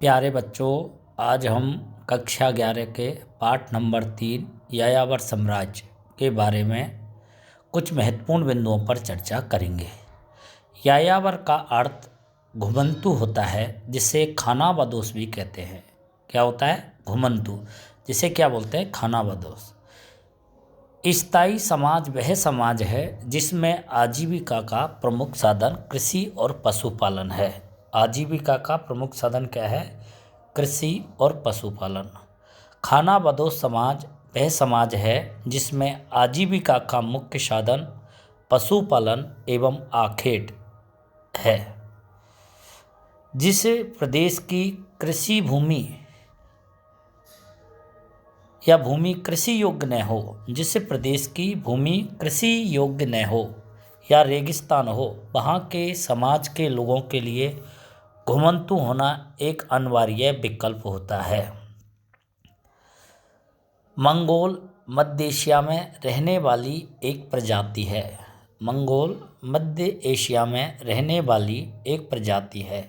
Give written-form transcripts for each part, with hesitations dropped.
प्यारे बच्चों, आज हम कक्षा 11 के पाठ नंबर 3 यायावर साम्राज्य के बारे में कुछ महत्वपूर्ण बिंदुओं पर चर्चा करेंगे। यायावर का अर्थ घुमंतु होता है, जिसे खानाबदोश भी कहते हैं। क्या होता है? घुमंतु, जिसे क्या बोलते हैं? खानाबदोश। स्थायी समाज वह समाज है जिसमें आजीविका का प्रमुख साधन कृषि और पशुपालन है। आजीविका का प्रमुख साधन क्या है? कृषि और पशुपालन। खानाबदोश समाज वह समाज है जिसमें आजीविका का मुख्य साधन पशुपालन एवं आखेट है। जिस प्रदेश की कृषि भूमि या भूमि कृषि योग्य न हो, जिस प्रदेश की भूमि कृषि योग्य न हो या रेगिस्तान हो, वहाँ के समाज के लोगों के लिए घुमंतु होना एक अनिवार्य विकल्प होता है। मंगोल मध्य एशिया में रहने वाली एक प्रजाति है। मंगोल मध्य एशिया में रहने वाली एक प्रजाति है।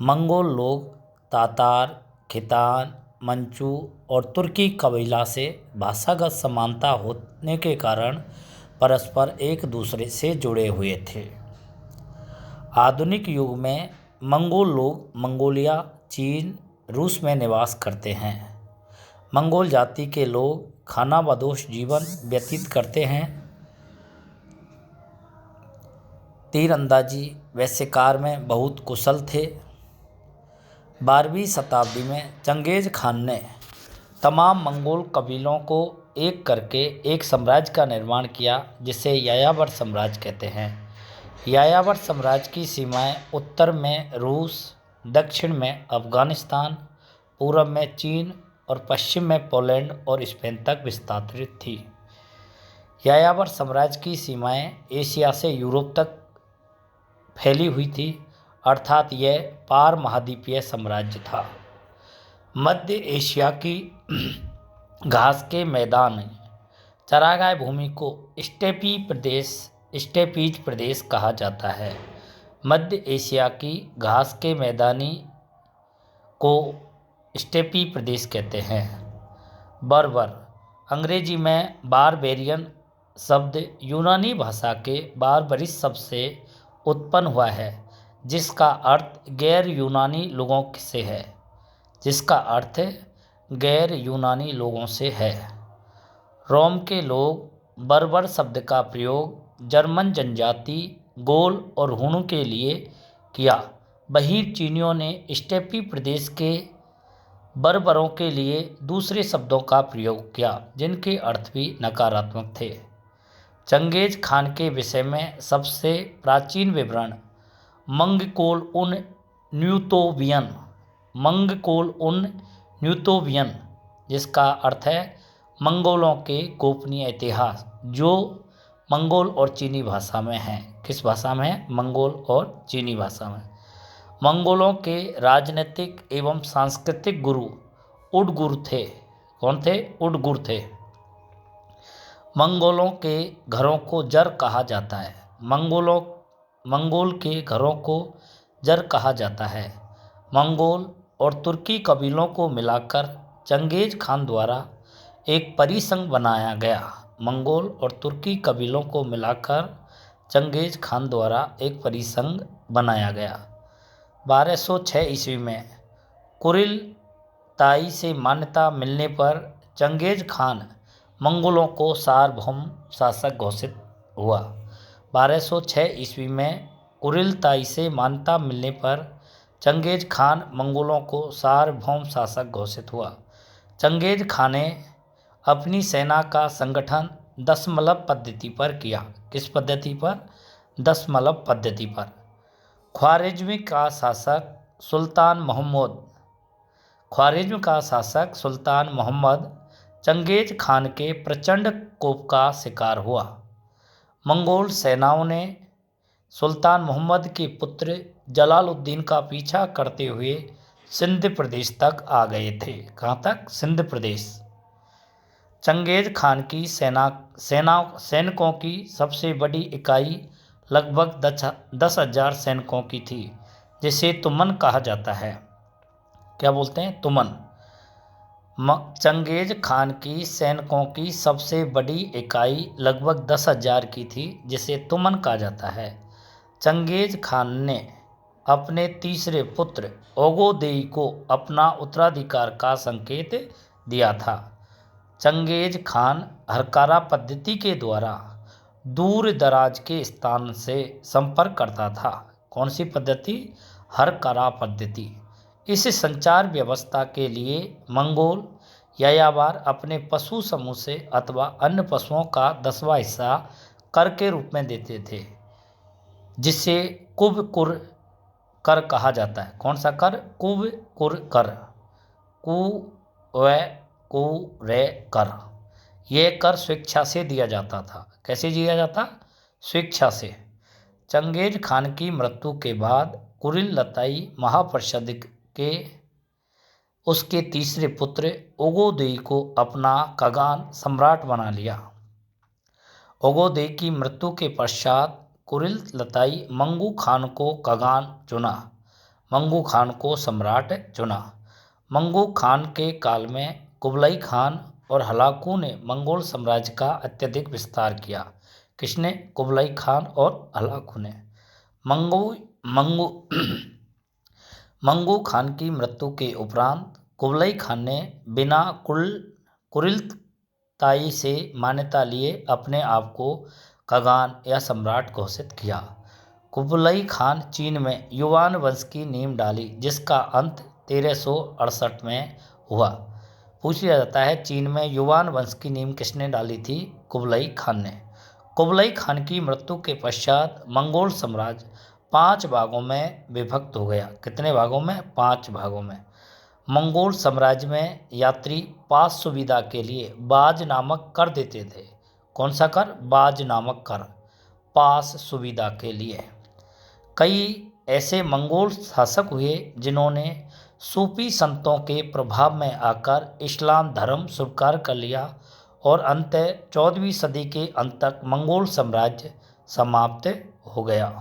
मंगोल लोग तातार, खितान, मंचू और तुर्की कबीला से भाषागत समानता होने के कारण परस्पर एक दूसरे से जुड़े हुए थे। आधुनिक युग में मंगोल लोग मंगोलिया, चीन, रूस में निवास करते हैं। मंगोल जाति के लोग खानाबदोश जीवन व्यतीत करते हैं। तीरंदाजी व शिकार में बहुत कुशल थे। 12वीं शताब्दी में चंगेज खान ने तमाम मंगोल कबीलों को एक करके एक साम्राज्य का निर्माण किया, जिसे यायावर साम्राज्य कहते हैं। यायावर साम्राज्य की सीमाएं उत्तर में रूस, दक्षिण में अफगानिस्तान, पूर्व में चीन और पश्चिम में पोलैंड और स्पेन तक विस्तारित थी। यायावर साम्राज्य की सीमाएं एशिया से यूरोप तक फैली हुई थी, अर्थात यह पार महाद्वीपीय साम्राज्य था। मध्य एशिया की घास के मैदान, चरागाह भूमि को स्टेपीज प्रदेश कहा जाता है। मध्य एशिया की घास के मैदानी को स्टेपी प्रदेश कहते हैं। बर्बर, अंग्रेजी में बारबेरियन शब्द यूनानी भाषा के बारबरिस शब्द से उत्पन्न हुआ है, जिसका अर्थ गैर यूनानी लोगों से है। रोम के लोग बर्बर शब्द का प्रयोग जर्मन जनजाति गोल और हुणों के लिए किया। वहीं चीनियों ने स्टेपी प्रदेश के बर्बरों के लिए दूसरे शब्दों का प्रयोग किया, जिनके अर्थ भी नकारात्मक थे। चंगेज खान के विषय में सबसे प्राचीन विवरण मंगकोल उन न्यूतोवियन, जिसका अर्थ है मंगोलों के गोपनीय इतिहास, जो मंगोल और चीनी भाषा में है। किस भाषा में है? मंगोल और चीनी भाषा में। मंगोलों के राजनीतिक एवं सांस्कृतिक गुरु उडगुर थे। कौन थे? उडगुर थे। मंगोलों के घरों को जर कहा जाता है। मंगोल के घरों को जर कहा जाता है। मंगोल और तुर्की कबीलों को मिलाकर चंगेज खान द्वारा एक परिसंघ बनाया गया। मंगोल और तुर्की कबीलों को मिलाकर चंगेज खान द्वारा एक परिसंघ बनाया गया। 1206 ईस्वी में कुरिल ताई से मान्यता मिलने पर चंगेज खान मंगोलों को सार्वभौम शासक घोषित हुआ। 1206 ईस्वी में कुरिल ताई से मान्यता मिलने पर चंगेज खान मंगोलों को सार्वभौम शासक घोषित हुआ। चंगेज खान ने अपनी सेना का संगठन दशमलव पद्धति पर किया। किस पद्धति पर? दशमलव पद्धति पर। ख्वारिज्म का शासक सुल्तान मोहम्मद चंगेज खान के प्रचंड कोप का शिकार हुआ। मंगोल सेनाओं ने सुल्तान मोहम्मद के पुत्र जलालुद्दीन का पीछा करते हुए सिंध प्रदेश तक आ गए थे। कहाँ तक? सिंध प्रदेश। चंगेज खान की सैनिकों की सबसे बड़ी इकाई लगभग 10,000 सैनिकों की थी, जिसे तुमन कहा जाता है। क्या बोलते हैं, तुमन। चंगेज खान की सैनिकों की सबसे बड़ी इकाई लगभग 10,000 की थी, जिसे तुमन कहा जाता है। चंगेज खान ने अपने तीसरे पुत्र ओगोदेई को अपना उत्तराधिकार का संकेत दिया था। चंगेज खान हरकारा पद्धति के द्वारा दूर दराज के स्थान से संपर्क करता था। कौन सी पद्धति? हरकारा पद्धति। इस संचार व्यवस्था के लिए मंगोल यायावर अपने पशु समूह से अथवा अन्य पशुओं का 10वां हिस्सा कर के रूप में देते थे, जिसे कुब-कुर कर कहा जाता है। कौन सा कर? कुब-कुर कर, कुवे-कुरे कर। यह कर स्वेच्छा से दिया जाता था। कैसे दिया जाता? स्वेच्छा से। चंगेज खान की मृत्यु के बाद कुरिल लताई महापरिषद के उसके तीसरे पुत्र ओगोदेई को अपना खगान सम्राट बना लिया। ओगोदेई की मृत्यु के पश्चात कुरिल लताई मंगू खान को खगान चुना, मंगू खान को सम्राट चुना। मंगू खान के काल में कुबलाई खान और हलाकू ने मंगोल साम्राज्य का अत्यधिक विस्तार किया। किसने? कुबलाई खान और हलाकू ने। मंगू खान की मृत्यु के उपरांत कुबलाई खान ने बिना कुरिलताई से मान्यता लिए अपने आप को खगान या सम्राट घोषित किया। कुबलाई खान चीन में युवान वंश की नींव डाली, जिसका अंत 1368 में हुआ। पूछ लिया जाता है, चीन में युवान वंश की नींव किसने डाली थी? कुबलाई खान ने। कुबलाई खान की मृत्यु के पश्चात मंगोल साम्राज्य 5 भागों में विभक्त हो गया। कितने भागों में? 5 भागों में। मंगोल साम्राज्य में यात्री पास सुविधा के लिए बाज नामक कर देते थे। कौन सा कर? बाज नामक कर, पास सुविधा के लिए। कई ऐसे मंगोल शासक हुए जिन्होंने सूफी संतों के प्रभाव में आकर इस्लाम धर्म स्वीकार कर लिया और अंततः 14वीं सदी के अंत तक मंगोल साम्राज्य समाप्त हो गया।